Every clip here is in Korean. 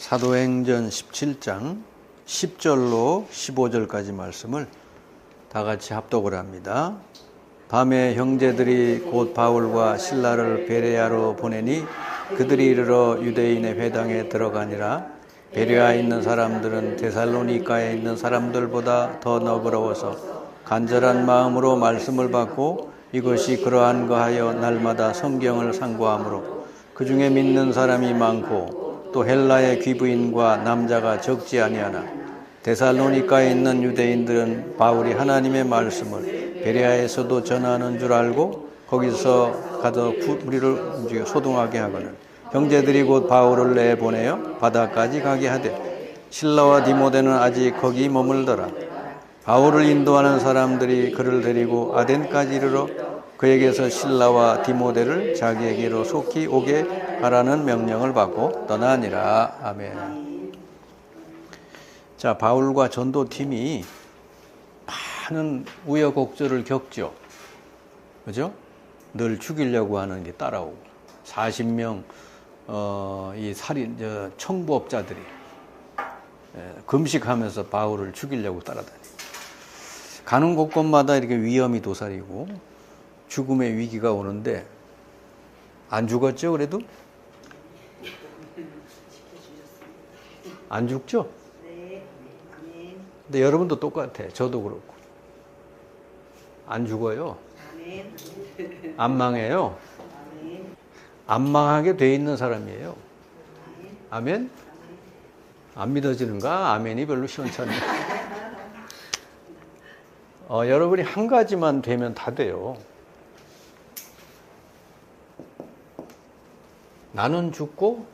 사도행전 17장 10절로 15절까지 말씀을 다 같이 합독을 합니다. 밤에 형제들이 곧 바울과 실라를 베레아로 보내니 그들이 이르러 유대인의 회당에 들어가니라. 베레아에 있는 사람들은 데살로니가에 있는 사람들보다 더 너그러워서 간절한 마음으로 말씀을 받고 이것이 그러한 거 하여 날마다 성경을 상고하므로 그 중에 믿는 사람이 많고 또 헬라의 귀부인과 남자가 적지 아니하나 데살로니가에 있는 유대인들은 바울이 하나님의 말씀을 베레아에서도 전하는 줄 알고 거기서 가서 우리를 소동하게 하거늘 형제들이 곧 바울을 내보내어 바다까지 가게 하되 실라와 디모데는 아직 거기 머물더라. 바울을 인도하는 사람들이 그를 데리고 아덴까지 이르러 그에게서 실라와 디모데를 자기에게로 속히 오게 하라는 명령을 받고 떠나니라. 아멘. 자, 바울과 전도팀이 많은 우여곡절을 겪죠. 그죠? 늘 죽이려고 하는 게 따라오고 40명 이 살인 청부업자들이 금식하면서 바울을 죽이려고 따라다니. 가는 곳곳마다 이렇게 위험이 도사리고 죽음의 위기가 오는데 안 죽었죠? 그래도? 안 죽죠? 근데 여러분도 똑같아. 저도 그렇고. 안 죽어요. 안 망해요. 안 망하게 돼 있는 사람이에요. 아멘? 안 믿어지는가? 아멘이 별로 시원찮네. 여러분이 한 가지만 되면 다 돼요. 나는 죽고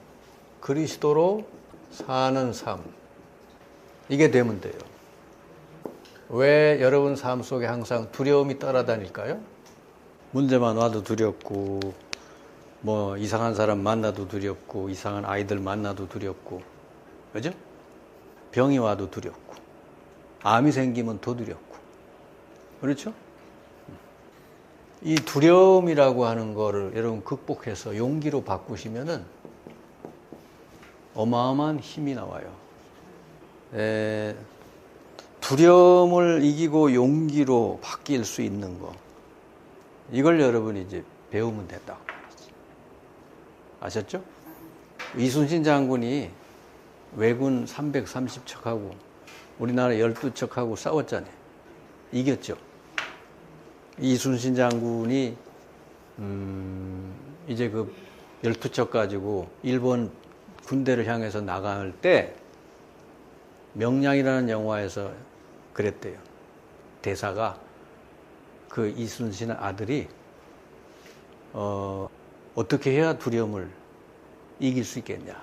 그리스도로 사는 삶. 이게 되면 돼요. 왜 여러분 삶 속에 항상 두려움이 따라다닐까요? 문제만 와도 두렵고 뭐 이상한 사람 만나도 두렵고 이상한 아이들 만나도 두렵고 그죠? 병이 와도 두렵고 암이 생기면 더 두렵고 그렇죠? 이 두려움이라고 하는 거를 여러분 극복해서 용기로 바꾸시면은 어마어마한 힘이 나와요. 두려움을 이기고 용기로 바뀔 수 있는 거. 이걸 여러분이 이제 배우면 된다고. 아셨죠? 이순신 장군이 왜군 330척하고 우리나라 12척하고 싸웠잖아요. 이겼죠. 이순신 장군이 이제 그 12척 가지고 일본 군대를 향해서 나갈 때 명량이라는 영화에서 그랬대요. 대사가 그 이순신 아들이 어떻게 해야 두려움을 이길 수 있겠냐.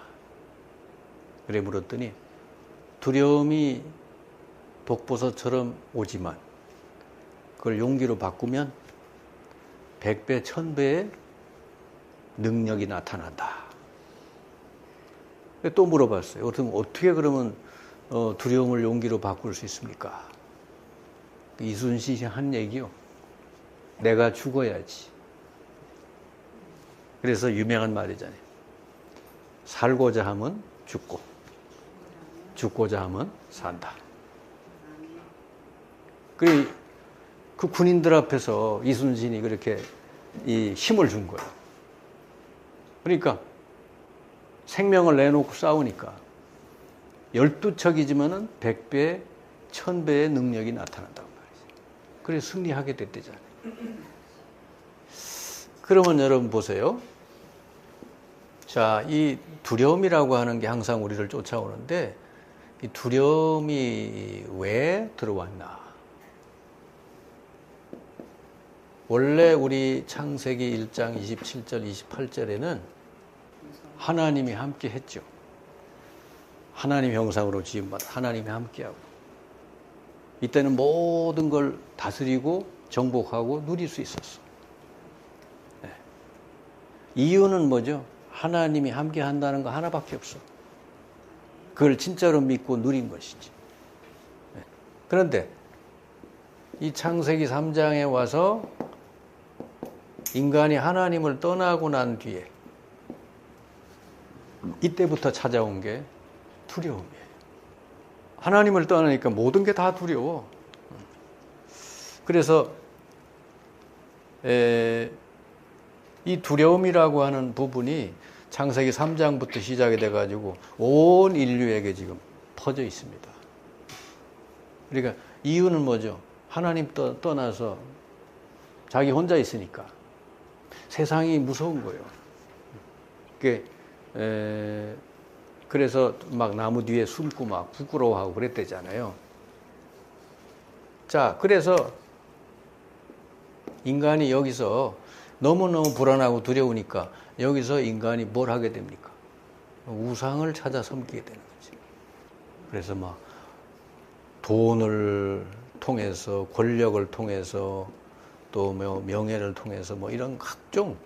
그래 물었더니 두려움이 독버섯처럼 오지만 그걸 용기로 바꾸면 100배, 1000배의 능력이 나타난다. 또 물어봤어요. 어떻게 그러면 두려움을 용기로 바꿀 수 있습니까? 이순신이 한 얘기요. 내가 죽어야지. 그래서 유명한 말이잖아요. 살고자 하면 죽고, 죽고자 하면 산다. 그 군인들 앞에서 이순신이 그렇게 이 힘을 준 거예요. 그러니까 생명을 내놓고 싸우니까 12척이지만은 100배, 1000배의 능력이 나타난다고 말이죠. 그래서 승리하게 됐대잖아요. 그러면 여러분 보세요. 자, 이 두려움이라고 하는 게 항상 우리를 쫓아오는데 이 두려움이 왜 들어왔나? 원래 우리 창세기 1장 27절, 28절에는 하나님이 함께 했죠. 하나님 형상으로 지음받아 하나님이 함께하고 이때는 모든 걸 다스리고 정복하고 누릴 수 있었어. 네. 이유는 뭐죠? 하나님이 함께 한다는 거 하나밖에 없어. 그걸 진짜로 믿고 누린 것이지. 네. 그런데 이 창세기 3장에 와서 인간이 하나님을 떠나고 난 뒤에 이때부터 찾아온 게 두려움이에요. 하나님을 떠나니까 모든 게 다 두려워. 그래서 이 두려움이라고 하는 부분이 창세기 3장부터 시작이 돼가지고 온 인류에게 지금 퍼져 있습니다. 그러니까 이유는 뭐죠? 하나님 떠나서 자기 혼자 있으니까 세상이 무서운 거예요. 그래서 막 나무 뒤에 숨고 막 부끄러워하고 그랬대잖아요. 자, 그래서 인간이 여기서 너무너무 불안하고 두려우니까 여기서 인간이 뭘 하게 됩니까? 우상을 찾아 섬기게 되는 거지. 그래서 막 돈을 통해서, 권력을 통해서, 또 명예를 통해서 뭐 이런 각종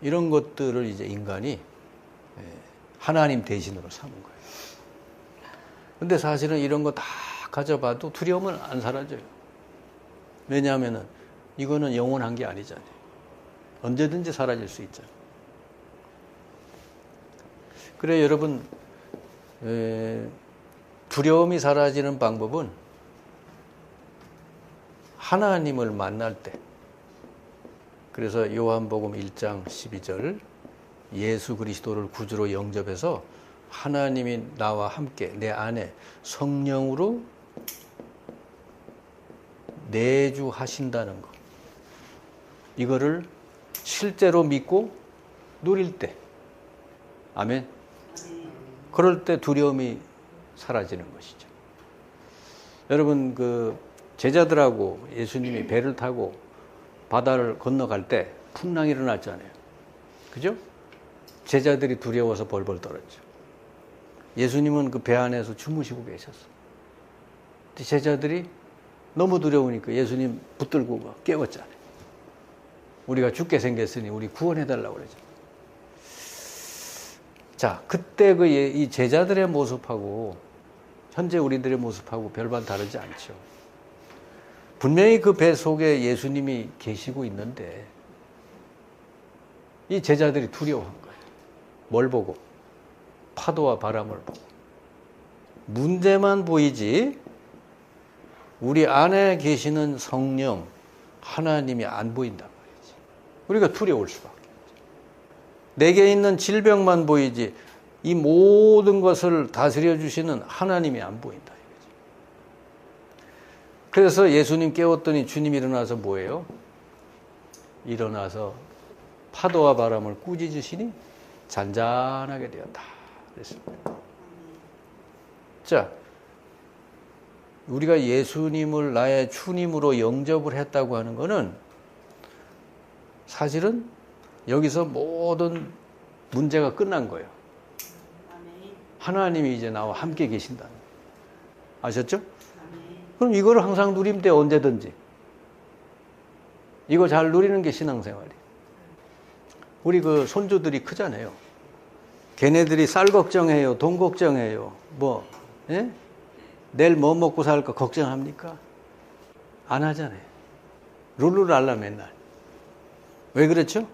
이런 것들을 이제 인간이 하나님 대신으로 삼은 거예요. 근데 사실은 이런 거 다 가져봐도 두려움은 안 사라져요. 왜냐하면은 이거는 영원한 게 아니잖아요. 언제든지 사라질 수 있잖아요. 그래 여러분, 두려움이 사라지는 방법은 하나님을 만날 때, 그래서 요한복음 1장 12절 예수 그리스도를 구주로 영접해서 하나님이 나와 함께 내 안에 성령으로 내주하신다는 것, 이거를 실제로 믿고 누릴 때, 아멘. 그럴 때 두려움이 사라지는 것이죠. 여러분, 그 제자들하고 예수님이 배를 타고 바다를 건너갈 때 풍랑이 일어났잖아요. 그죠? 제자들이 두려워서 벌벌 떨었죠. 예수님은 그 배 안에서 주무시고 계셨어. 제자들이 너무 두려우니까 예수님 붙들고 깨웠잖아요. 우리가 죽게 생겼으니 우리 구원해달라고 그러잖아요. 자, 그때 이 제자들의 모습하고 현재 우리들의 모습하고 별반 다르지 않죠. 분명히 그 배 속에 예수님이 계시고 있는데 이 제자들이 두려워한 거예요. 뭘 보고? 파도와 바람을 보고. 문제만 보이지 우리 안에 계시는 성령, 하나님이 안 보인단 말이지. 우리가 두려울 수밖에 없죠. 내게 있는 질병만 보이지 이 모든 것을 다스려 주시는 하나님이 안 보인다. 그래서 예수님 깨웠더니 주님이 일어나서 뭐예요? 일어나서 파도와 바람을 꾸짖으시니 잔잔하게 되었다. 그랬습니다. 자, 우리가 예수님을 나의 주님으로 영접을 했다고 하는 것은 사실은 여기서 모든 문제가 끝난 거예요. 하나님이 이제 나와 함께 계신다는 거예요. 아셨죠? 그럼 이거를 항상 누리면 돼, 언제든지. 이거 잘 누리는 게 신앙생활이에요. 우리 그 손주들이 크잖아요. 걔네들이 쌀 걱정해요, 돈 걱정해요. 뭐, 예? 내일 뭐 먹고 살까 걱정합니까? 안 하잖아요. 룰루랄라 맨날. 왜 그렇죠?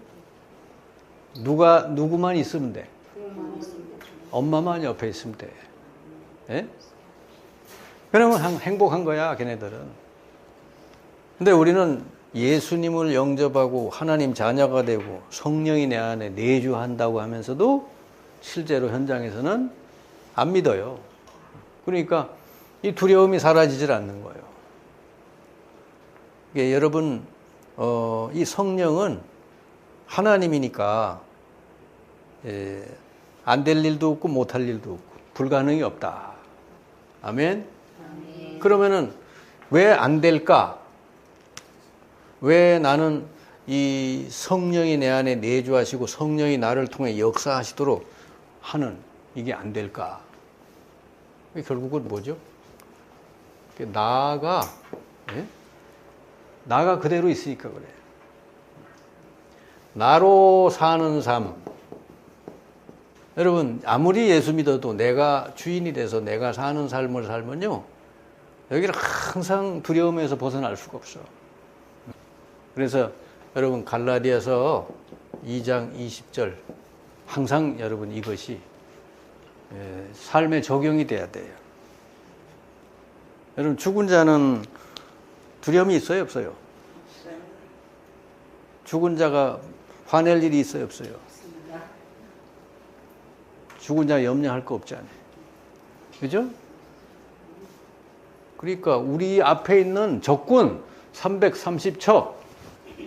누구만 있으면 돼. 엄마만 옆에 있으면 돼. 예? 그러면 행복한 거야, 걔네들은. 근데 우리는 예수님을 영접하고 하나님 자녀가 되고 성령이 내 안에 내주한다고 하면서도 실제로 현장에서는 안 믿어요. 그러니까 이 두려움이 사라지질 않는 거예요. 여러분, 이 성령은 하나님이니까 안 될 일도 없고 못할 일도 없고 불가능이 없다. 아멘? 그러면은 왜 안 될까? 왜 나는 이 성령이 내 안에 내주하시고 성령이 나를 통해 역사하시도록 하는 이게 안 될까? 결국은 뭐죠? 나가 그대로 있으니까 그래. 나로 사는 삶. 여러분, 아무리 예수 믿어도 내가 주인이 돼서 내가 사는 삶을 살면요, 여기는 항상 두려움에서 벗어날 수가 없어. 그래서 여러분, 갈라디아서 2장 20절 항상 여러분 이것이 삶에 적용이 돼야 돼요. 여러분, 죽은 자는 두려움이 있어요, 없어요? 죽은 자가 화낼 일이 있어요, 없어요? 죽은 자 염려할 거 없잖아요. 그죠? 그러니까 우리 앞에 있는 적군 330척,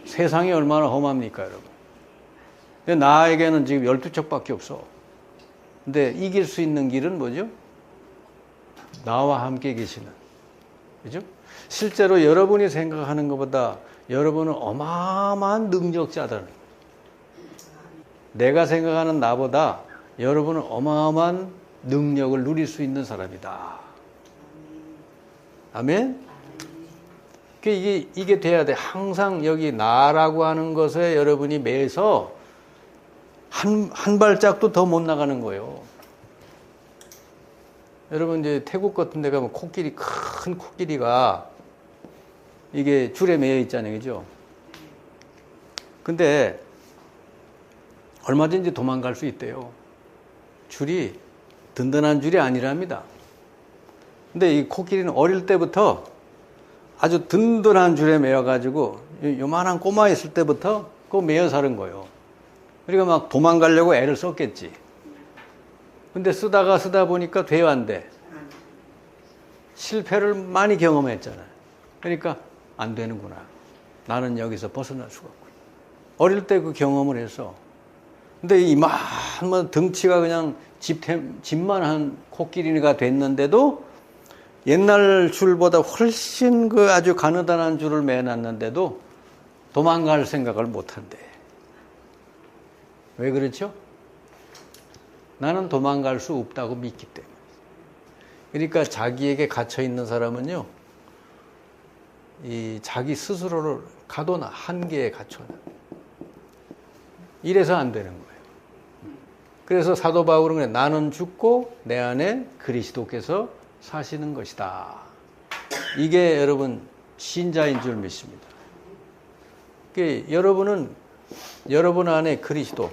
세상이 얼마나 험합니까, 여러분? 근데 나에게는 지금 12척밖에 없어. 근데 이길 수 있는 길은 뭐죠? 나와 함께 계시는. 그죠? 실제로 여러분이 생각하는 것보다 여러분은 어마어마한 능력자들. 내가 생각하는 나보다 여러분은 어마어마한 능력을 누릴 수 있는 사람이다. 아멘? 이게 돼야 돼. 항상 여기 나라고 하는 것에 여러분이 매서 한 발짝도 더 못 나가는 거예요. 여러분, 이제 태국 같은 데 가면 큰 코끼리가 이게 줄에 매여 있잖아요. 그죠? 근데 얼마든지 도망갈 수 있대요. 줄이 든든한 줄이 아니랍니다. 근데 이 코끼리는 어릴 때부터 아주 든든한 줄에 매여가지고 요만한 꼬마 있을 때부터 그거 매여 사는 거예요. 그러니까 막 도망가려고 애를 썼겠지. 근데 쓰다 보니까 돼요, 안 돼? 실패를 많이 경험했잖아요. 그러니까 안 되는구나. 나는 여기서 벗어날 수가 없구나. 어릴 때 그 경험을 해서. 근데 이만한 등치가 그냥 집만한 코끼리가 됐는데도 옛날 줄보다 훨씬 그 아주 가느다란 줄을 매놨는데도 도망갈 생각을 못 한대. 왜 그렇죠? 나는 도망갈 수 없다고 믿기 때문에. 그러니까 자기에게 갇혀 있는 사람은요, 이 자기 스스로를 가둬놔. 한계에 갇혀놔. 이래서 안 되는 거예요. 그래서 사도 바울은 그래, 나는 죽고 내 안에 그리스도께서 사시는 것이다. 이게 여러분 신자인 줄 믿습니다. 그러니까 여러분 안에 그리스도,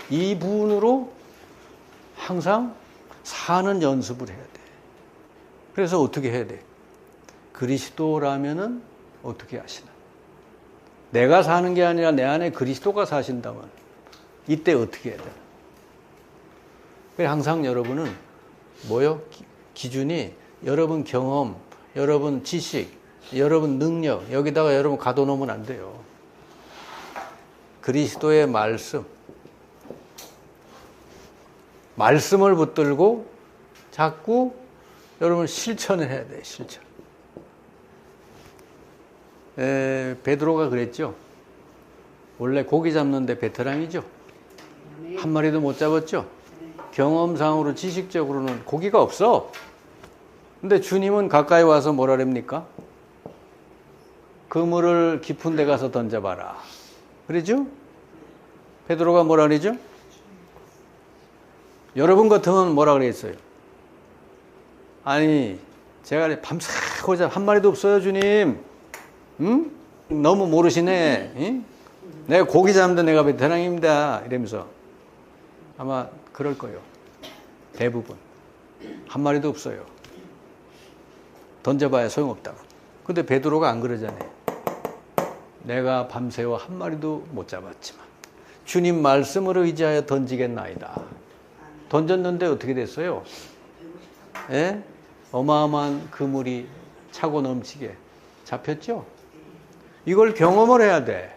이 부분으로 항상 사는 연습을 해야 돼. 그래서 어떻게 해야 돼? 그리스도라면은 어떻게 하시나? 내가 사는 게 아니라 내 안에 그리스도가 사신다면 이때 어떻게 해야 되나? 그래서 항상 여러분은 뭐요? 기준이 여러분 경험, 여러분 지식, 여러분 능력, 여기다가 여러분 가둬놓으면 안 돼요. 그리스도의 말씀을 붙들고 자꾸 여러분 실천을 해야 돼요. 실천. 베드로가 그랬죠. 원래 고기 잡는데 베테랑이죠. 한 마리도 못 잡았죠. 경험상으로 지식적으로는 고기가 없어. 근데 주님은 가까이 와서 뭐라 그럽니까? 그물을 깊은 데 가서 던져봐라. 그러죠? 베드로가 뭐라 그러죠? 여러분 같으면 뭐라 그랬어요? 아니, 제가 밤새고 한 마리도 없어요, 주님. 응? 너무 모르시네. 응? 내가 고기 잡는데 내가 베테랑입니다. 이러면서 아마 그럴 거예요. 대부분. 한 마리도 없어요. 던져봐야 소용없다고. 근데 베드로가 안 그러잖아요. 내가 밤새워 한 마리도 못 잡았지만 주님 말씀을 의지하여 던지겠나이다. 던졌는데 어떻게 됐어요? 예? 어마어마한 그물이 차고 넘치게 잡혔죠? 이걸 경험을 해야 돼.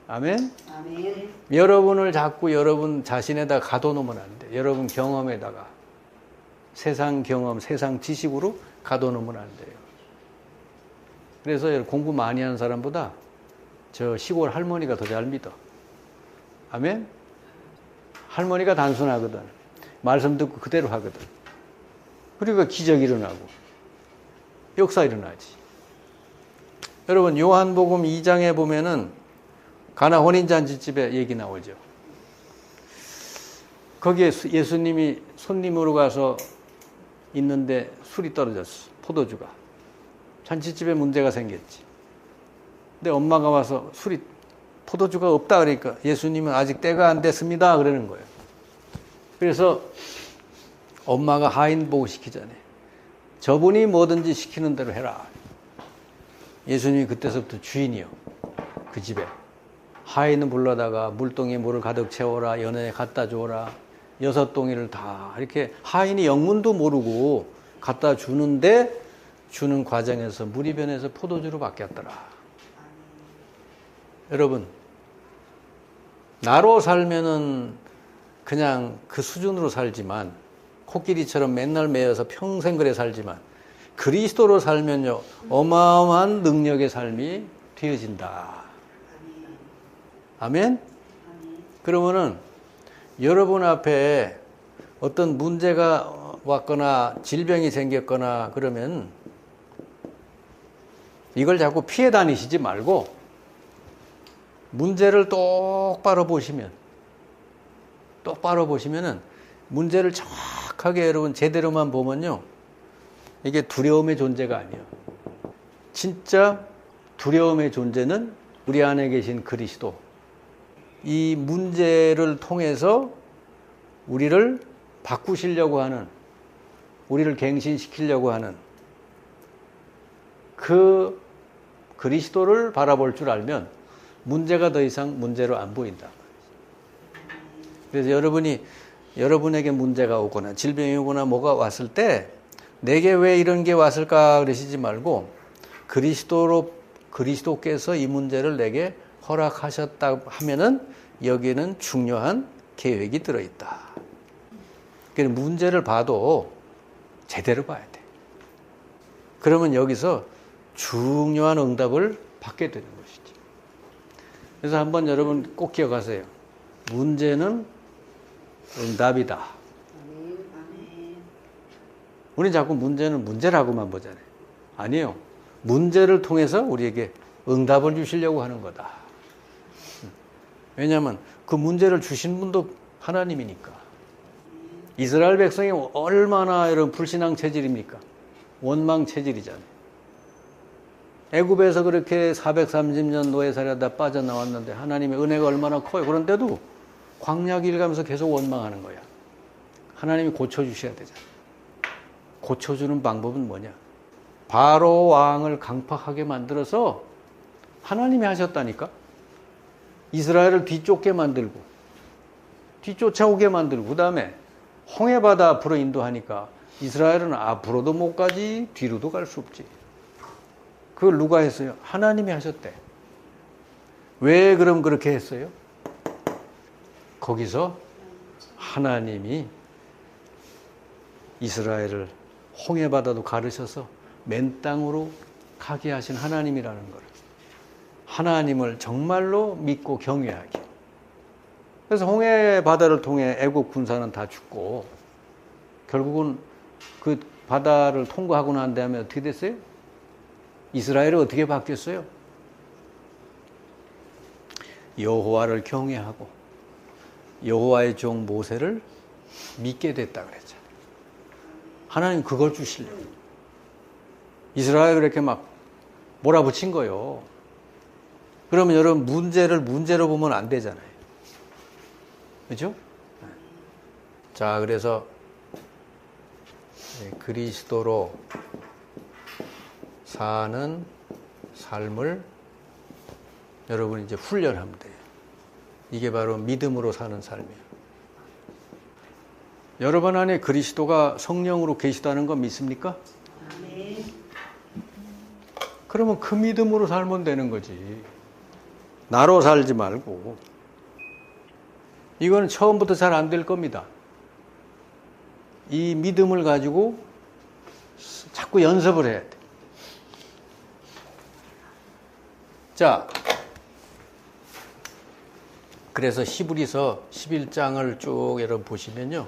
아멘? 아멘. 여러분을 자꾸 여러분 자신에다 가둬놓으면 안 돼. 여러분 경험에다가. 세상 경험, 세상 지식으로 가둬놓으면 안 돼요. 그래서 공부 많이 하는 사람보다 저 시골 할머니가 더 잘 믿어. 아멘? 할머니가 단순하거든. 말씀 듣고 그대로 하거든. 그리고 기적이 일어나고 역사 일어나지. 여러분 요한복음 2장에 보면은 가나 혼인잔치집에 얘기 나오죠. 거기에 예수님이 손님으로 가서 있는데 술이 떨어졌어. 포도주가. 잔치집에 문제가 생겼지. 근데 엄마가 와서 포도주가 없다 그러니까 예수님은 아직 때가 안 됐습니다 그러는 거예요. 그래서 엄마가 하인 보고 시키잖아요. 저분이 뭐든지 시키는 대로 해라. 예수님이 그때서부터 주인이요. 그 집에. 하인은 불러다가 물동이에 물을 가득 채워라. 연회에 갖다 줘라. 6동이를 다 이렇게 하인이 영문도 모르고 갖다 주는데 주는 과정에서 물이 변해서 포도주로 바뀌었더라. 여러분, 나로 살면은 그냥 그 수준으로 살지만 코끼리처럼 맨날 매여서 평생 그래 살지만 그리스도로 살면요 어마어마한 능력의 삶이 되어진다. 아멘? 그러면은 여러분 앞에 어떤 문제가 왔거나 질병이 생겼거나 그러면 이걸 자꾸 피해 다니시지 말고 문제를 똑바로 보시면은 문제를 정확하게 여러분 제대로만 보면요 이게 두려움의 존재가 아니에요. 진짜 두려움의 존재는 우리 안에 계신 그리스도. 이 문제를 통해서 우리를 바꾸시려고 하는, 우리를 갱신시키려고 하는 그 그리스도를 바라볼 줄 알면 문제가 더 이상 문제로 안 보인다. 그래서 여러분에게 문제가 오거나 질병이 오거나 뭐가 왔을 때 내게 왜 이런 게 왔을까 그러시지 말고 그리스도께서 이 문제를 내게 허락하셨다 하면은 여기에는 중요한 계획이 들어있다. 그러니까 문제를 봐도 제대로 봐야 돼. 그러면 여기서 중요한 응답을 받게 되는 것이지. 그래서 한번 여러분 꼭 기억하세요. 문제는 응답이다. 우리는 자꾸 문제는 문제라고만 보잖아요. 아니에요. 문제를 통해서 우리에게 응답을 주시려고 하는 거다. 왜냐하면 그 문제를 주신 분도 하나님이니까. 이스라엘 백성이 얼마나 이런 불신앙 체질입니까? 원망 체질이잖아요. 애굽에서 그렇게 430년 노예살이하다 빠져나왔는데 하나님의 은혜가 얼마나 커요. 그런데도 광야길 가면서 계속 원망하는 거야. 하나님이 고쳐주셔야 되잖아요. 고쳐주는 방법은 뭐냐? 바로 왕을 강팍하게 만들어서 하나님이 하셨다니까? 이스라엘을 뒤쫓게 만들고 뒤쫓아오게 만들고 그 다음에 홍해바다 앞으로 인도하니까 이스라엘은 앞으로도 못 가지 뒤로도 갈 수 없지. 그걸 누가 했어요? 하나님이 하셨대. 왜 그럼 그렇게 했어요? 거기서 하나님이 이스라엘을 홍해바다도 가르셔서 맨 땅으로 가게 하신 하나님이라는 걸. 하나님을 정말로 믿고 경외하게. 그래서 홍해바다를 통해 애국 군사는 다 죽고 결국은 그 바다를 통과하고 난 다음에 어떻게 됐어요? 이스라엘이 어떻게 바뀌었어요? 여호와를 경외하고 여호와의 종 모세를 믿게 됐다 그랬잖아요. 하나님 그걸 주시려고. 이스라엘을 이렇게 막 몰아붙인 거예요. 그러면 여러분 문제를 문제로 보면 안 되잖아요. 그렇죠? 자, 그래서 그리스도로 사는 삶을 여러분이 이제 훈련하면 돼요. 이게 바로 믿음으로 사는 삶이에요. 여러분 안에 그리스도가 성령으로 계시다는 거 믿습니까? 아멘. 그러면 그 믿음으로 살면 되는 거지. 나로 살지 말고. 이거는 처음부터 잘 안 될 겁니다. 이 믿음을 가지고 자꾸 연습을 해야 돼. 자, 그래서 히브리서 11장을 쭉 여러분 보시면요.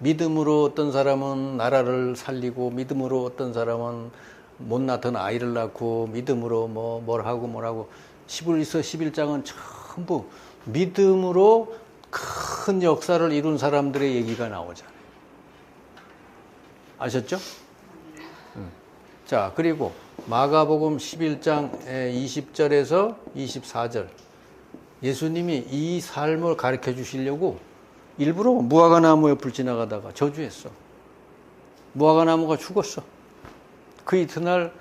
믿음으로 어떤 사람은 나라를 살리고, 믿음으로 어떤 사람은 못 낳던 아이를 낳고, 믿음으로 뭘 하고. 히브리서 11장은 전부 믿음으로 큰 역사를 이룬 사람들의 얘기가 나오잖아요. 아셨죠? 자, 그리고 마가복음 11장 20절에서 24절. 예수님이 이 삶을 가르쳐 주시려고 일부러 무화과나무 옆을 지나가다가 저주했어. 무화과나무가 죽었어. 그 이튿날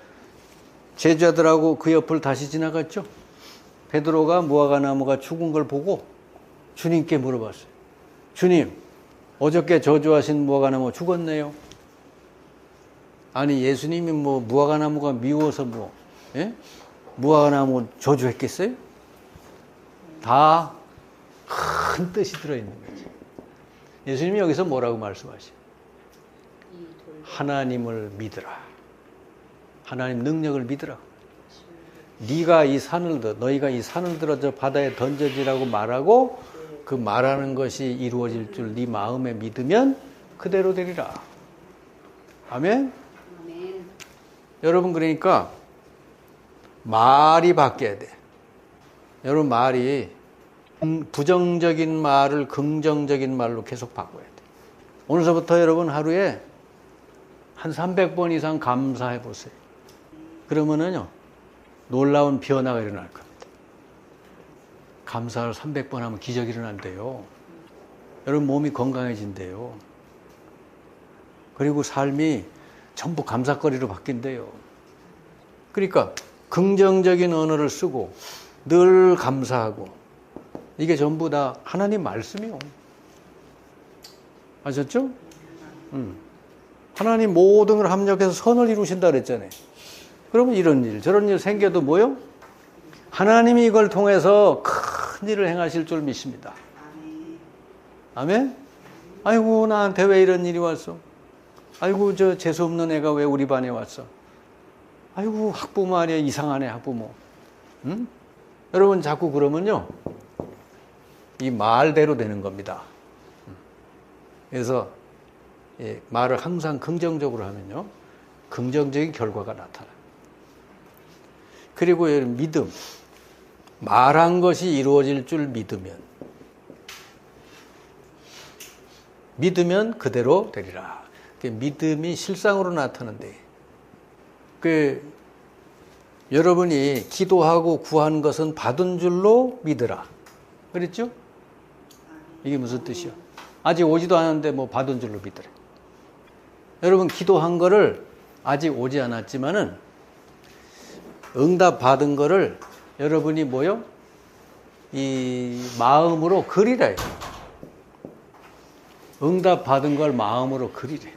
제자들하고 그 옆을 다시 지나갔죠. 베드로가 무화과나무가 죽은 걸 보고 주님께 물어봤어요. 주님, 어저께 저주하신 무화과나무 죽었네요. 아니, 예수님이 뭐 무화과나무가 미워서 뭐, 예? 무화과나무 저주했겠어요? 다 큰 뜻이 들어있는 거지. 예수님이 여기서 뭐라고 말씀하시죠? 하나님을 믿으라. 하나님 능력을 믿으라. 네가 이 산을 들어, 너희가 이 산을 들어 저 바다에 던져지라고 말하고 그 말하는 것이 이루어질 줄 네 마음에 믿으면 그대로 되리라. 아멘? 아멘. 여러분, 그러니까 말이 바뀌어야 돼. 여러분, 말이 부정적인 말을 긍정적인 말로 계속 바꿔야 돼. 오늘서부터 여러분 하루에 한 300번 이상 감사해 보세요. 그러면은요, 놀라운 변화가 일어날 겁니다. 감사를 300번 하면 기적이 일어난대요. 여러분 몸이 건강해진대요. 그리고 삶이 전부 감사거리로 바뀐대요. 그러니까 긍정적인 언어를 쓰고 늘 감사하고, 이게 전부 다 하나님 말씀이요. 아셨죠? 하나님 모든 걸 합력해서 선을 이루신다 그랬잖아요. 그러면 이런 일 저런 일 생겨도 뭐요? 하나님이 이걸 통해서 큰 일을 행하실 줄 믿습니다. 아멘? 아이고, 나한테 왜 이런 일이 왔어? 아이고, 저 재수없는 애가 왜 우리 반에 왔어? 아이고, 학부모 아니야, 이상하네, 학부모. 응? 여러분, 자꾸 그러면요, 이 말대로 되는 겁니다. 그래서 말을 항상 긍정적으로 하면요, 긍정적인 결과가 나타나요. 그리고 믿음, 말한 것이 이루어질 줄 믿으면 그대로 되리라. 믿음이 실상으로 나타난대. 여러분이 기도하고 구한 것은 받은 줄로 믿으라. 그랬죠? 이게 무슨 뜻이요? 아직 오지도 않았는데 뭐 받은 줄로 믿으라. 여러분, 기도한 거를 아직 오지 않았지만은 응답 받은 거를 여러분이 뭐요? 이 마음으로 그리래. 응답 받은 걸 마음으로 그리래.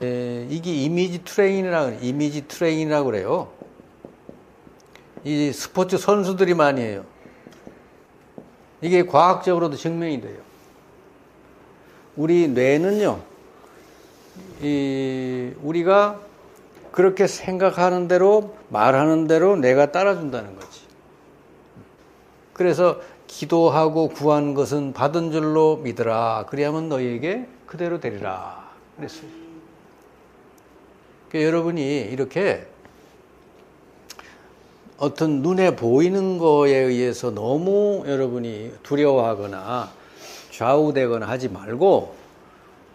이게 이미지 트레이닝이라고 그래요. 이 스포츠 선수들이 많이 해요. 이게 과학적으로도 증명이 돼요. 우리 뇌는요, 우리가 그렇게 생각하는 대로 말하는 대로 뇌가 따라준다는 거지. 그래서 기도하고 구한 것은 받은 줄로 믿으라. 그리하면 너희에게 그대로 되리라. 그랬어요. 그러니까 여러분이 이렇게 어떤 눈에 보이는 거에 의해서 너무 여러분이 두려워하거나 좌우되거나 하지 말고,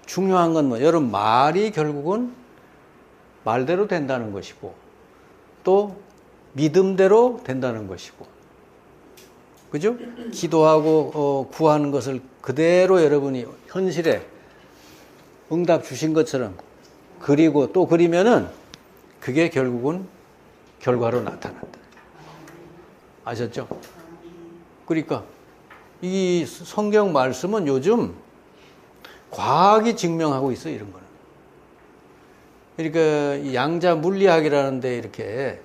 중요한 건 뭐, 여러분 말이 결국은 말대로 된다는 것이고, 또 믿음대로 된다는 것이고, 그죠? 기도하고 구하는 것을 그대로 여러분이 현실에 응답 주신 것처럼 그리고 또 그리면은 그게 결국은 결과로 나타난다. 아셨죠? 그러니까 이 성경 말씀은 요즘 과학이 증명하고 있어요, 이런 거는. 그러니까 양자 물리학이라는데 이렇게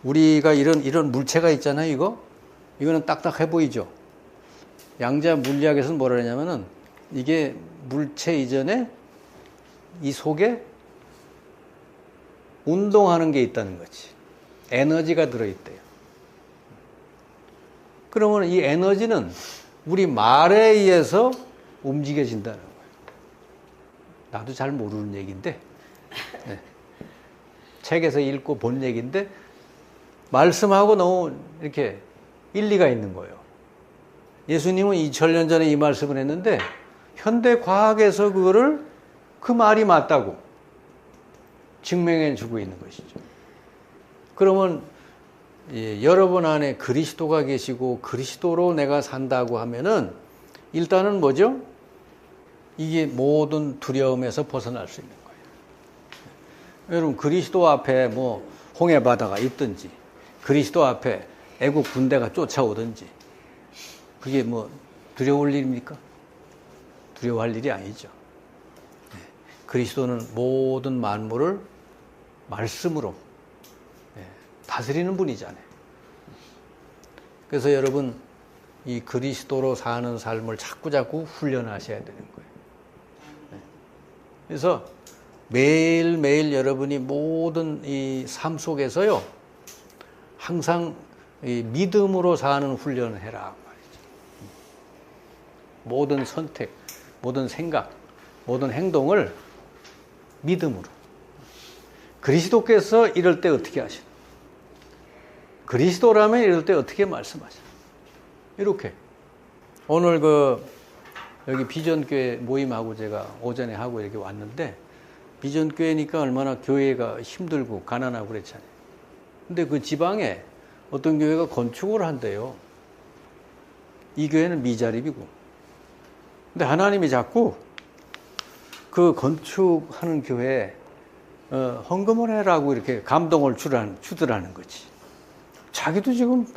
우리가 이런 물체가 있잖아요, 이거는 딱딱해 보이죠? 양자 물리학에서는 뭐라 하냐면은 이게 물체 이전에 이 속에 운동하는 게 있다는 거지. 에너지가 들어있대요. 그러면 이 에너지는 우리 말에 의해서 움직여진다는 거예요. 나도 잘 모르는 얘기인데, 네. 책에서 읽고 본 얘기인데, 말씀하고 너무 이렇게 일리가 있는 거예요. 예수님은 2000년 전에 이 말씀을 했는데, 현대 과학에서 그 말이 맞다고 증명해 주고 있는 것이죠. 그러면 여러분 안에 그리스도가 계시고 그리스도로 내가 산다고 하면은 일단은 뭐죠? 이게 모든 두려움에서 벗어날 수 있는 거예요. 여러분, 그리스도 앞에 뭐 홍해 바다가 있든지, 그리스도 앞에 애국 군대가 쫓아오든지, 그게 뭐 두려울 일입니까? 두려워할 일이 아니죠. 그리스도는 모든 만물을 말씀으로 다스리는 분이잖아요. 그래서 여러분, 이 그리스도로 사는 삶을 자꾸자꾸 훈련하셔야 되는 거예요. 그래서 매일매일 여러분이 모든 이 삶 속에서요, 항상 이 믿음으로 사는 훈련을 해라 말이죠. 모든 선택, 모든 생각, 모든 행동을 믿음으로. 그리스도께서 이럴 때 어떻게 하시나? 그리스도라면 이럴 때 어떻게 말씀하시나? 이렇게. 오늘 여기 비전교회 모임하고 제가 오전에 하고 이렇게 왔는데, 비전교회니까 얼마나 교회가 힘들고 가난하고 그랬잖아요. 근데 그 지방에 어떤 교회가 건축을 한대요. 이 교회는 미자립이고. 근데 하나님이 자꾸 그 건축하는 교회에 헌금을 해라고 이렇게 감동을 주더라는 거지. 자기도 지금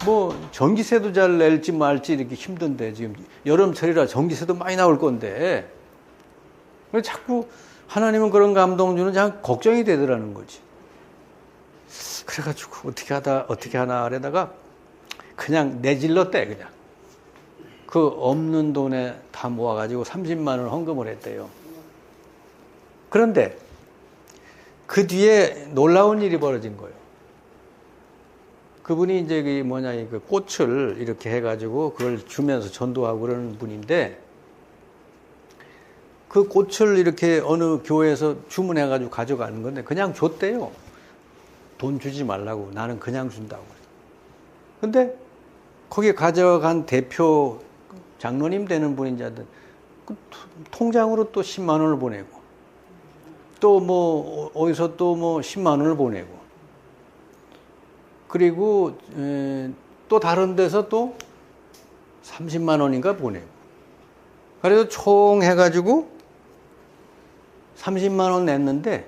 뭐 전기세도 잘 낼지 말지 이렇게 힘든데, 지금 여름철이라 전기세도 많이 나올 건데, 왜 자꾸 하나님은 그런 감동 주는 참 걱정이 되더라는 거지. 그래가지고 어떻게 하나 하려다가 그냥 내질렀대. 그냥 그 없는 돈에 다 모아가지고 30만 원 헌금을 했대요. 그런데 그 뒤에 놀라운 일이 벌어진 거예요. 그분이 이제 그 꽃을 이렇게 해가지고 그걸 주면서 전도하고 그러는 분인데, 그 꽃을 이렇게 어느 교회에서 주문해가지고 가져가는 건데 그냥 줬대요. 돈 주지 말라고. 나는 그냥 준다고. 근데 거기 가져간 대표 장로님 되는 분인지 하여튼 그 통장으로 또 10만 원을 보내고, 또 뭐 어디서 또 뭐 10만 원을 보내고, 그리고 또 다른 데서 또 30만 원인가 보내고, 그래서 총 해가지고 30만 원 냈는데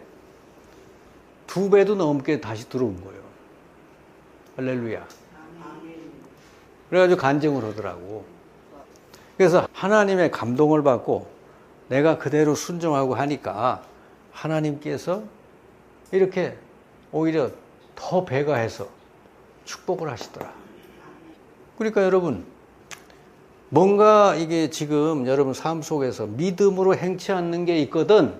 2배도 넘게 다시 들어온 거예요. 할렐루야. 그래가지고 간증을 하더라고. 그래서 하나님의 감동을 받고 내가 그대로 순종하고 하니까 하나님께서 이렇게 오히려 더 배가해서 축복을 하시더라. 그러니까 여러분, 뭔가 이게 지금 여러분 삶 속에서 믿음으로 행치 않는 게 있거든.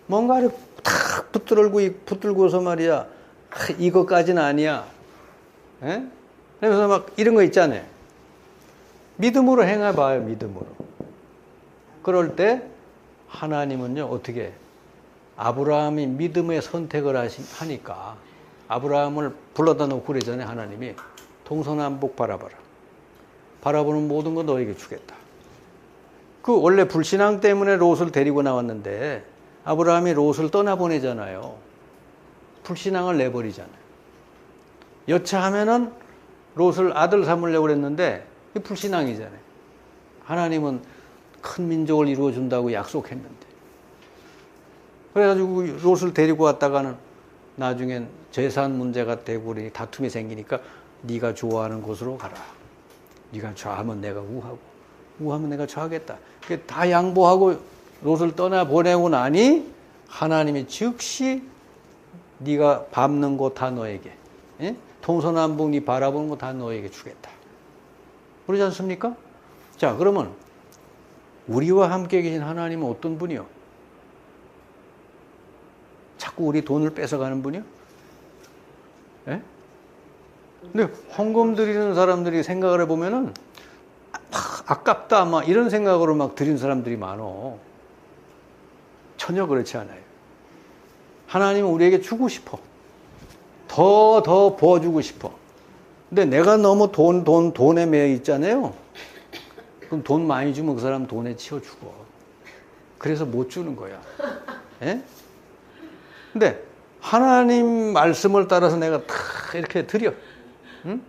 뭔가를 탁 붙들고서 말이야, 이것까지는 아니야. 에? 그래서 막 이런 거 있잖아요. 믿음으로 행해봐요, 믿음으로. 그럴 때 하나님은요, 어떻게? 아브라함이 믿음의 선택을 하니까 아브라함을 불러다 놓고 그러잖아요. 하나님이 동서남북 바라봐라. 바라보는 모든 거 너에게 주겠다. 그 원래 불신앙 때문에 롯을 데리고 나왔는데 아브라함이 롯을 떠나보내잖아요. 불신앙을 내버리잖아요. 여차하면은 롯을 아들 삼으려고 그랬는데 불신앙이잖아요. 하나님은 큰 민족을 이루어준다고 약속했는데. 그래가지고 롯을 데리고 왔다가는 나중엔 재산 문제가 되고 그러니 다툼이 생기니까 네가 좋아하는 곳으로 가라. 네가 좌하면 내가 우하고 우하면 내가 좌하겠다. 다 양보하고 롯을 떠나보내고 나니 하나님이 즉시 네가 밟는 곳 다 너에게, 동서남북 네 바라보는 곳 다 너에게 주겠다. 그러지 않습니까? 자, 그러면 우리와 함께 계신 하나님은 어떤 분이요? 자꾸 우리 돈을 뺏어가는 분이요? 예? 근데 헌금 드리는 사람들이 생각을 해보면은 아깝다 막 이런 생각으로 막 드린 사람들이 많어. 전혀 그렇지 않아요. 하나님은 우리에게 주고 싶어. 더 부어주고 싶어. 근데 내가 너무 돈에 매여 있잖아요. 그럼 돈 많이 주면 그 사람 돈에 치여 죽어. 그래서 못 주는 거야. 예? 근데 하나님 말씀을 따라서 내가 다 이렇게 드려. 응?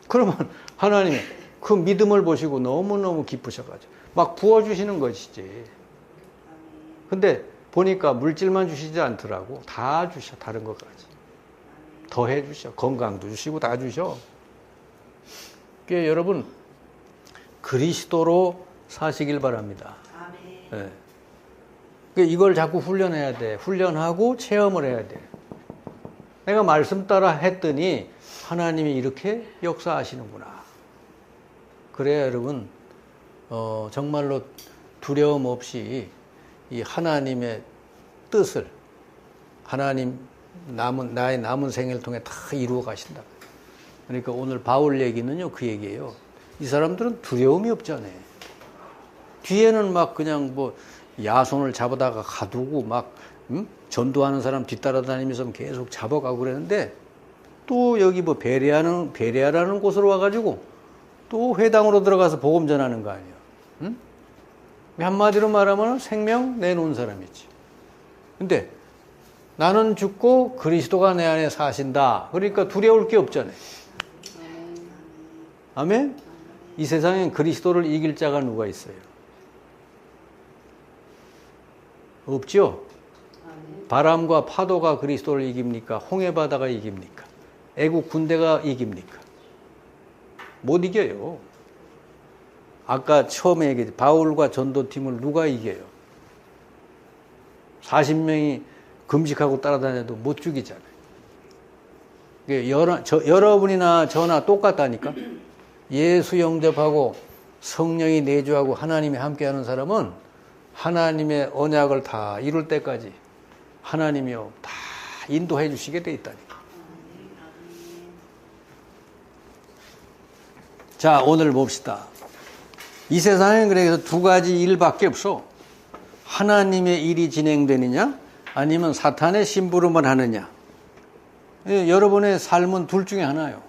그러면 하나님이 그 믿음을 보시고 너무너무 기쁘셔가지고 막 부어주시는 것이지. 근데 보니까 물질만 주시지 않더라고. 다 주셔. 다른 것까지. 더 해주셔. 건강도 주시고 다 주셔. 그러니까 여러분 그리스도로 사시길 바랍니다. 네. 그러니까 이걸 자꾸 훈련해야 돼. 훈련하고 체험을 해야 돼. 내가 말씀 따라 했더니 하나님이 이렇게 역사하시는구나. 그래야 여러분 정말로 두려움 없이 이 하나님의 뜻을 하나님 나의 남은 생애를 통해 다 이루어 가신다. 그러니까 오늘 바울 얘기는요 그 얘기예요. 이 사람들은 두려움이 없잖아요. 뒤에는 막 그냥 뭐 야손을 잡아다가 가두고 막 전도하는 사람 뒤따라다니면서 계속 잡아가고 그랬는데 또 여기 뭐 베레아라는 곳으로 와가지고 또 회당으로 들어가서 복음 전하는 거 아니에요. 응? 한마디로 말하면 생명 내놓은 사람이지. 근데 나는 죽고 그리스도가 내 안에 사신다. 그러니까 두려울 게 없잖아요. 아멘? 이 세상엔 그리스도를 이길 자가 누가 있어요? 없죠? 바람과 파도가 그리스도를 이깁니까? 홍해바다가 이깁니까? 애국 군대가 이깁니까? 못 이겨요. 아까 처음에 얘기했지. 바울과 전도팀을 누가 이겨요? 40명이 금식하고 따라다녀도 못 죽이잖아요. 여러분이나 저나 똑같다니까. 예수 영접하고 성령이 내주하고 하나님이 함께하는 사람은 하나님의 언약을 다 이룰 때까지 하나님이요 다 인도해 주시게 돼 있다니까. 자, 오늘 봅시다. 이 세상에 그래서 두 가지 일밖에 없어. 하나님의 일이 진행되느냐 아니면 사탄의 심부름을 하느냐. 여러분의 삶은 둘 중에 하나예요.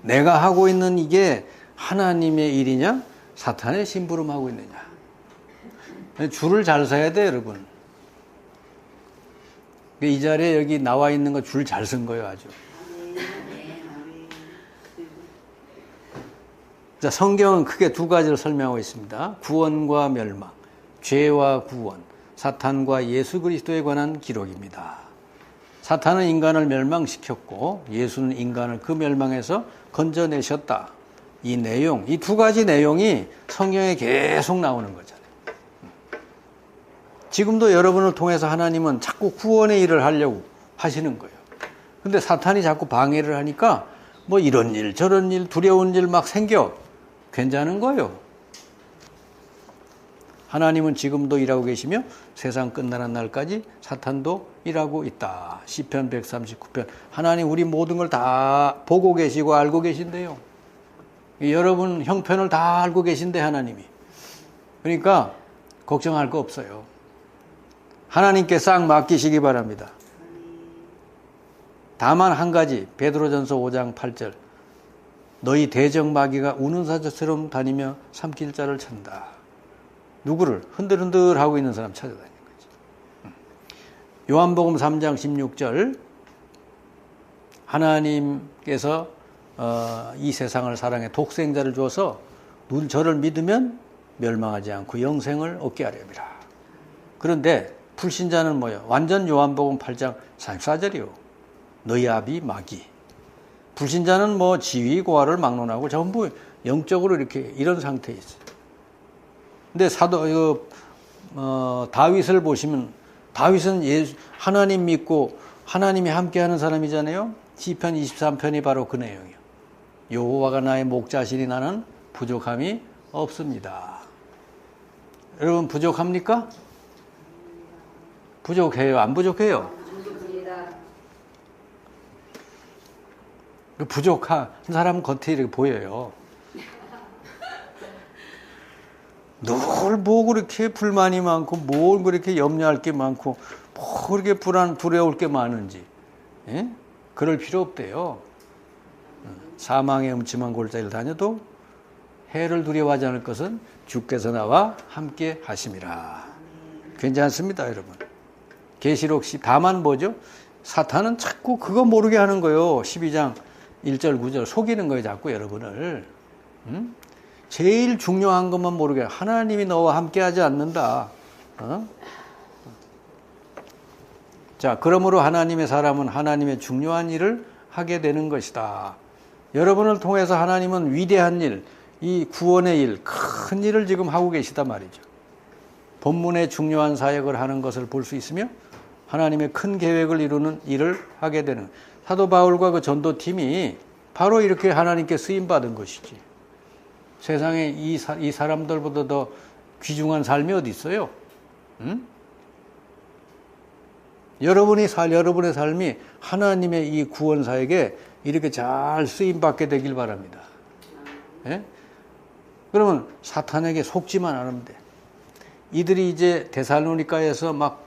내가 하고 있는 이게 하나님의 일이냐 사탄의 심부름하고 있느냐. 줄을 잘 서야 돼 여러분. 이 자리에 여기 나와 있는 거 줄 잘 쓴 거예요 아주. 자, 성경은 크게 두 가지를 설명하고 있습니다. 구원과 멸망, 죄와 구원, 사탄과 예수 그리스도에 관한 기록입니다. 사탄은 인간을 멸망시켰고 예수는 인간을 그 멸망에서 건져내셨다. 이 내용, 이 두 가지 내용이 성경에 계속 나오는 거잖아요. 지금도 여러분을 통해서 하나님은 자꾸 구원의 일을 하려고 하시는 거예요. 근데 사탄이 자꾸 방해를 하니까 뭐 이런 일 저런 일 두려운 일 막 생겨. 괜찮은 거예요. 하나님은 지금도 일하고 계시며 세상 끝나는 날까지 사탄도 일하고 있다. 시편 139편. 하나님 우리 모든 걸 다 보고 계시고 알고 계신데요. 여러분 형편을 다 알고 계신데 하나님이. 그러니까 걱정할 거 없어요. 하나님께 싹 맡기시기 바랍니다. 다만 한 가지 베드로전서 5장 8절. 너희 대적마귀가 우는 사자처럼 다니며 삼킬 자를 찾는다. 누구를? 흔들흔들하고 있는 사람 찾아다니는 거지. 요한복음 3장 16절. 하나님께서 이 세상을 사랑해 독생자를 주어서 저를 믿으면 멸망하지 않고 영생을 얻게 하렵니다. 그런데 불신자는 뭐예요? 완전 요한복음 8장 44절이요. 너희 아비 마귀. 불신자는 뭐 지위 고하를 막론하고 전부 영적으로 이렇게 이런 상태에 있어요. 근데 다윗을 보시면 다윗은 하나님 믿고 하나님이 함께하는 사람이잖아요. 시편 23편이 바로 그 내용이에요. 여호와가 나의 목자시니 나는 부족함이 없습니다. 여러분 부족합니까? 부족해요? 안 부족해요? 부족한 사람은 겉에 이렇게 보여요. 늘 뭐 그렇게 불만이 많고 뭘 그렇게 염려할 게 많고 뭐 그렇게 두려울 게 많은지. 예? 그럴 필요 없대요. 사망의 음침한 골짜기를 다녀도 해를 두려워하지 않을 것은 주께서 나와 함께 하심이라. 괜찮습니다 여러분. 계시록 10 다만 뭐죠? 사탄은 자꾸 그거 모르게 하는 거예요. 12장 1절 9절 속이는 거예요 자꾸 여러분을. 제일 중요한 것만 모르게 하나님이 너와 함께하지 않는다. 자, 그러므로 하나님의 사람은 하나님의 중요한 일을 하게 되는 것이다. 여러분을 통해서 하나님은 위대한 일, 이 구원의 일, 큰 일을 지금 하고 계시단 말이죠. 본문의 중요한 사역을 하는 것을 볼 수 있으며 하나님의 큰 계획을 이루는 일을 하게 되는, 사도 바울과 그 전도팀이 바로 이렇게 하나님께 쓰임받은 것이지. 세상에 이 사람들보다 더 귀중한 삶이 어디 있어요? 응? 여러분의 삶이 하나님의 이 구원 사역에 이렇게 잘 쓰임받게 되길 바랍니다. 예? 그러면 사탄에게 속지만 않으면 돼. 이들이 이제 데살로니가에서 막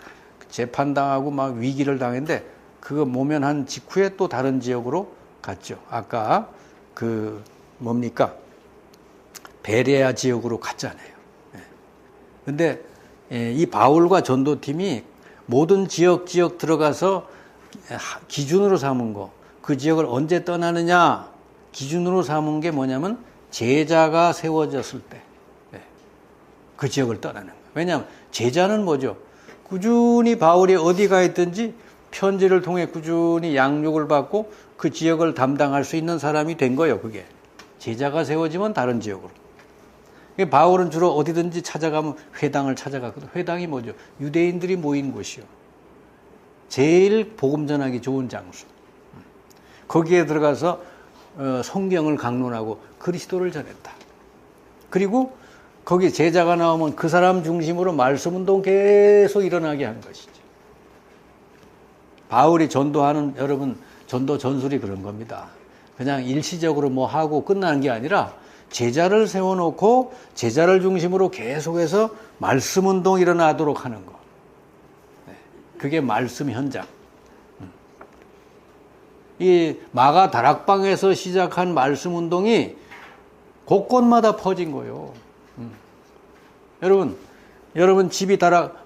재판당하고 막 위기를 당했는데 그거 모면한 직후에 또 다른 지역으로 갔죠. 아까 그 뭡니까? 베레아 지역으로 갔잖아요. 근데 이 바울과 전도팀이 모든 지역 들어가서 기준으로 삼은 거, 그 지역을 언제 떠나느냐 기준으로 삼은 게 뭐냐면 제자가 세워졌을 때 그 지역을 떠나는 거예요. 왜냐하면 제자는 뭐죠? 꾸준히 바울이 어디 가 있든지 편지를 통해 꾸준히 양육을 받고 그 지역을 담당할 수 있는 사람이 된 거예요. 그게 제자가 세워지면 다른 지역으로. 바울은 주로 어디든지 찾아가면 회당을 찾아갔거든. 회당이 뭐죠? 유대인들이 모인 곳이요. 제일 복음 전하기 좋은 장소. 거기에 들어가서 성경을 강론하고 그리스도를 전했다. 그리고 거기 제자가 나오면 그 사람 중심으로 말씀 운동 계속 일어나게 한 것이죠. 바울이 전도하는, 여러분, 전도 전술이 그런 겁니다. 그냥 일시적으로 뭐 하고 끝나는 게 아니라 제자를 세워놓고 제자를 중심으로 계속해서 말씀 운동 일어나도록 하는 거. 그게 말씀 현장. 이 마가 다락방에서 시작한 말씀 운동이 곳곳마다 퍼진 거예요. 여러분 집이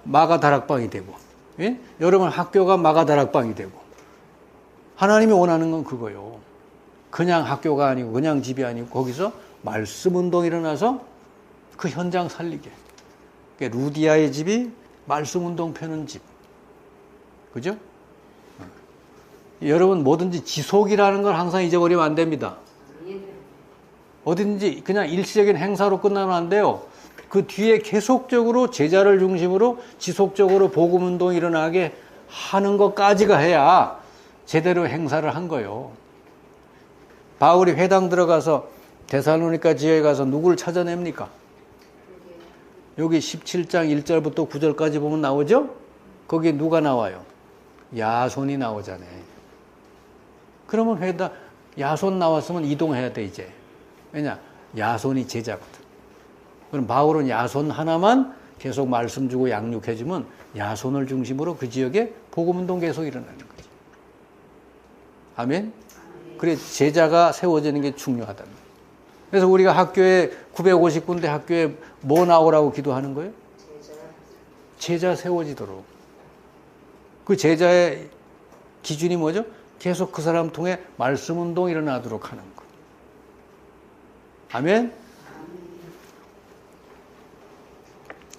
마가 다락방이 되고, 예? 여러분 학교가 마가 다락방이 되고, 하나님이 원하는 건 그거예요. 그냥 학교가 아니고 그냥 집이 아니고 거기서 말씀 운동이 일어나서 그 현장 살리게. 그러니까 루디아의 집이 말씀 운동 펴는 집. 그죠? 여러분 뭐든지 지속이라는 걸 항상 잊어버리면 안 됩니다. 어딘지 그냥 일시적인 행사로 끝나면 안 돼요. 그 뒤에 계속적으로 제자를 중심으로 지속적으로 복음 운동이 일어나게 하는 것까지가 해야 제대로 행사를 한 거예요. 바울이 회당 들어가서 데살로니가 지역에 가서 누구를 찾아냅니까? 여기 17장 1절부터 9절까지 보면 나오죠? 거기에 누가 나와요? 야손이 나오잖아요. 그러면 야손 나왔으면 이동해야 돼, 이제. 왜냐? 야손이 제자거든. 그럼 바울은 야손 하나만 계속 말씀 주고 양육해주면 야손을 중심으로 그 지역에 복음운동 계속 일어나는 거지. 아멘? 그래, 제자가 세워지는 게 중요하다. 그래서 우리가 학교에 950군데 학교에 뭐 나오라고 기도하는 거예요? 제자 세워지도록. 그 제자의 기준이 뭐죠? 계속 그 사람 통해 말씀 운동이 일어나도록 하는 거. 아멘?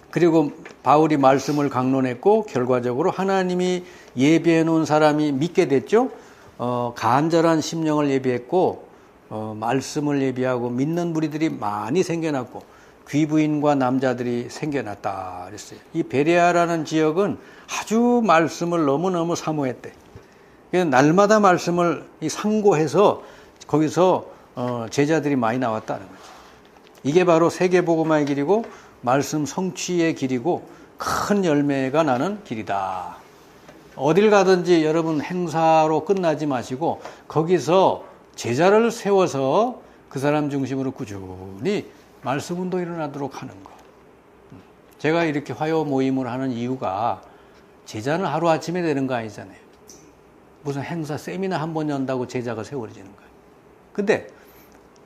그리고 바울이 말씀을 강론했고 결과적으로 하나님이 예비해 놓은 사람이 믿게 됐죠. 간절한 심령을 예비했고 말씀을 예비하고 믿는 무리들이 많이 생겨났고 귀부인과 남자들이 생겨났다 그랬어요. 이 베레아라는 지역은 아주 말씀을 너무너무 사모했대. 날마다 말씀을 상고해서 거기서 제자들이 많이 나왔다는 거죠. 이게 바로 세계복음화의 길이고 말씀 성취의 길이고 큰 열매가 나는 길이다. 어딜 가든지 여러분 행사로 끝나지 마시고 거기서 제자를 세워서 그 사람 중심으로 꾸준히 말씀 운동이 일어나도록 하는 거. 제가 이렇게 화요 모임을 하는 이유가 제자는 하루아침에 되는 거 아니잖아요. 무슨 행사 세미나 한 번 연다고 제자가 세워지는 거예요. 근데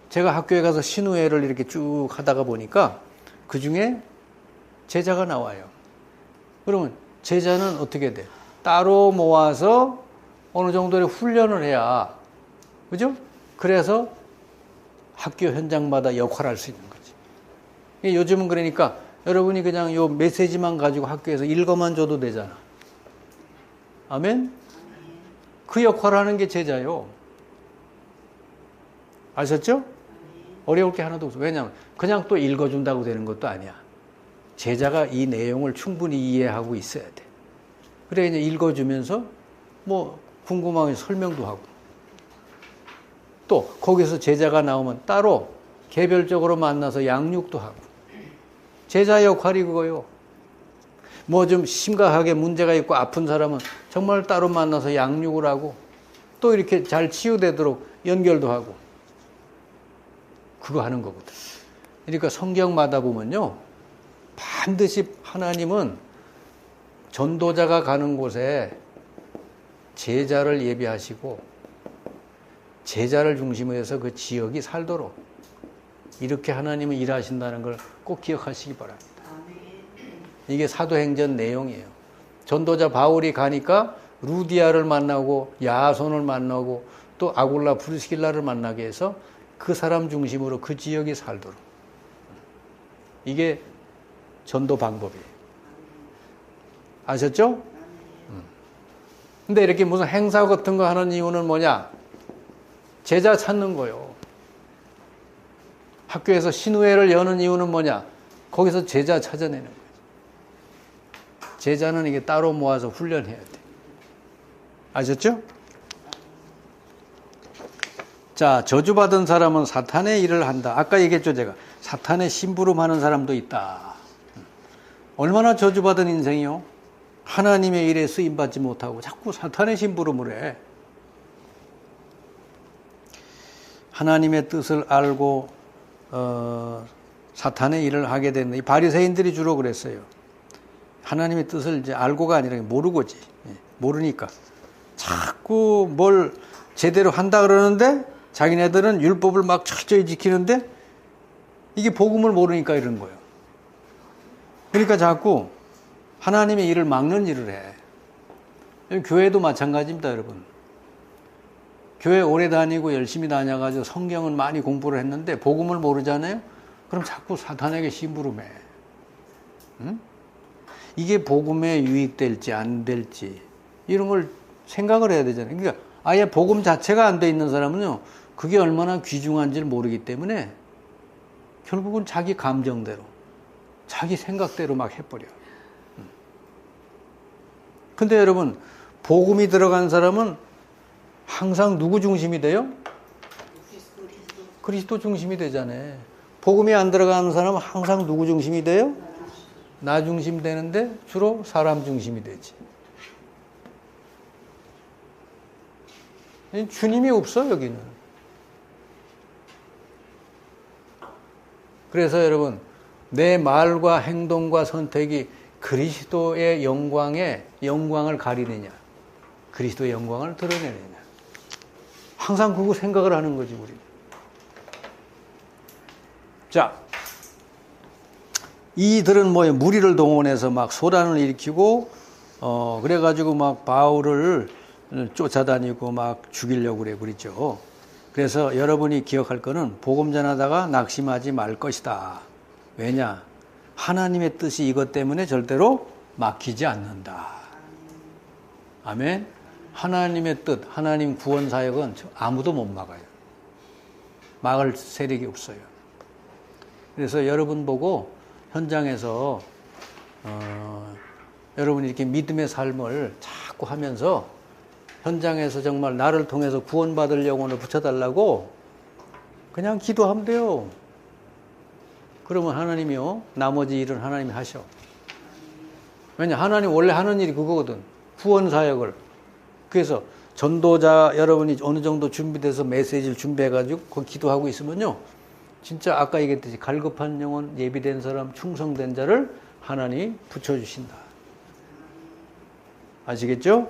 제가 학교에 가서 신우회를 이렇게 쭉 하다가 보니까 그 중에 제자가 나와요. 그러면 제자는 어떻게 돼? 따로 모아서 어느 정도의 훈련을 해야, 그죠? 그래서 학교 현장마다 역할할 수 있는 거지. 요즘은 그러니까 여러분이 그냥 요 메시지만 가지고 학교에서 읽어만 줘도 되잖아. 아멘? 그 역할을 하는 게 제자요. 아셨죠? 어려울 게 하나도 없어. 왜냐하면 그냥 또 읽어준다고 되는 것도 아니야. 제자가 이 내용을 충분히 이해하고 있어야 돼. 그래 이제 읽어주면서 뭐 궁금하면 설명도 하고, 또 거기서 제자가 나오면 따로 개별적으로 만나서 양육도 하고. 제자 역할이 그거요. 뭐 좀 심각하게 문제가 있고 아픈 사람은 정말 따로 만나서 양육을 하고, 또 이렇게 잘 치유되도록 연결도 하고, 그거 하는 거거든. 그러니까 성경마다 보면요, 반드시 하나님은 전도자가 가는 곳에 제자를 예비하시고 제자를 중심으로 해서 그 지역이 살도록 이렇게 하나님은 일하신다는 걸 꼭 기억하시기 바랍니다. 이게 사도행전 내용이에요. 전도자 바울이 가니까 루디아를 만나고 야손을 만나고 또 아굴라 브리스길라를 만나게 해서 그 사람 중심으로 그 지역이 살도록. 이게 전도 방법이에요. 아셨죠? 근데 이렇게 무슨 행사 같은 거 하는 이유는 뭐냐? 제자 찾는 거요. 학교에서 신우회를 여는 이유는 뭐냐? 거기서 제자 찾아내는 거예요. 제자는 이게 따로 모아서 훈련해야 돼. 아셨죠? 자, 저주받은 사람은 사탄의 일을 한다. 아까 얘기했죠, 제가. 사탄의 심부름하는 사람도 있다. 얼마나 저주받은 인생이요? 하나님의 일에 쓰임받지 못하고 자꾸 사탄의 심부름을 해. 하나님의 뜻을 알고 사탄의 일을 하게 되는, 이 바리새인들이 주로 그랬어요. 하나님의 뜻을 이제 알고가 아니라 모르고지. 모르니까 자꾸 뭘 제대로 한다 그러는데 자기네들은 율법을 막 철저히 지키는데 이게 복음을 모르니까 이런 거예요. 그러니까 자꾸 하나님의 일을 막는 일을 해. 교회도 마찬가지입니다, 여러분. 교회 오래 다니고 열심히 다녀가지고 성경은 많이 공부를 했는데 복음을 모르잖아요? 그럼 자꾸 사탄에게 심부름해. 응? 이게 복음에 유익될지 안 될지 이런 걸 생각을 해야 되잖아요. 그러니까 아예 복음 자체가 안 돼 있는 사람은요, 그게 얼마나 귀중한지를 모르기 때문에 결국은 자기 감정대로, 자기 생각대로 막 해버려. 근데 여러분, 복음이 들어간 사람은 항상 누구 중심이 돼요? 그리스도 중심이 되잖아요. 복음이 안 들어가는 사람은 항상 누구 중심이 돼요? 나 중심 되는데 주로 사람 중심이 되지. 주님이 없어, 여기는. 그래서 여러분, 내 말과 행동과 선택이 그리스도의 영광을 가리느냐, 그리스도의 영광을 드러내느냐. 항상 그거 생각을 하는 거지, 우리. 자, 이들은 뭐예요? 무리를 동원해서 막 소란을 일으키고, 그래가지고 막 바울을 쫓아다니고 막 죽이려고 그랬죠. 그래서 여러분이 기억할 거는 복음 전하다가 낙심하지 말 것이다. 왜냐? 하나님의 뜻이 이것 때문에 절대로 막히지 않는다. 아멘? 하나님의 뜻, 하나님 구원 사역은 아무도 못 막아요. 막을 세력이 없어요. 그래서 여러분 보고 현장에서 여러분이 이렇게 믿음의 삶을 자꾸 하면서 현장에서 정말 나를 통해서 구원받을 영혼을 붙여달라고 그냥 기도하면 돼요. 그러면 하나님이요, 나머지 일은 하나님이 하셔. 왜냐, 하나님 원래 하는 일이 그거거든. 구원 사역을. 그래서 전도자 여러분이 어느 정도 준비돼서 메시지를 준비해가지고 거기 기도하고 있으면요, 진짜 아까 얘기했듯이 갈급한 영혼, 예비된 사람, 충성된 자를 하나님이 붙여주신다. 아시겠죠?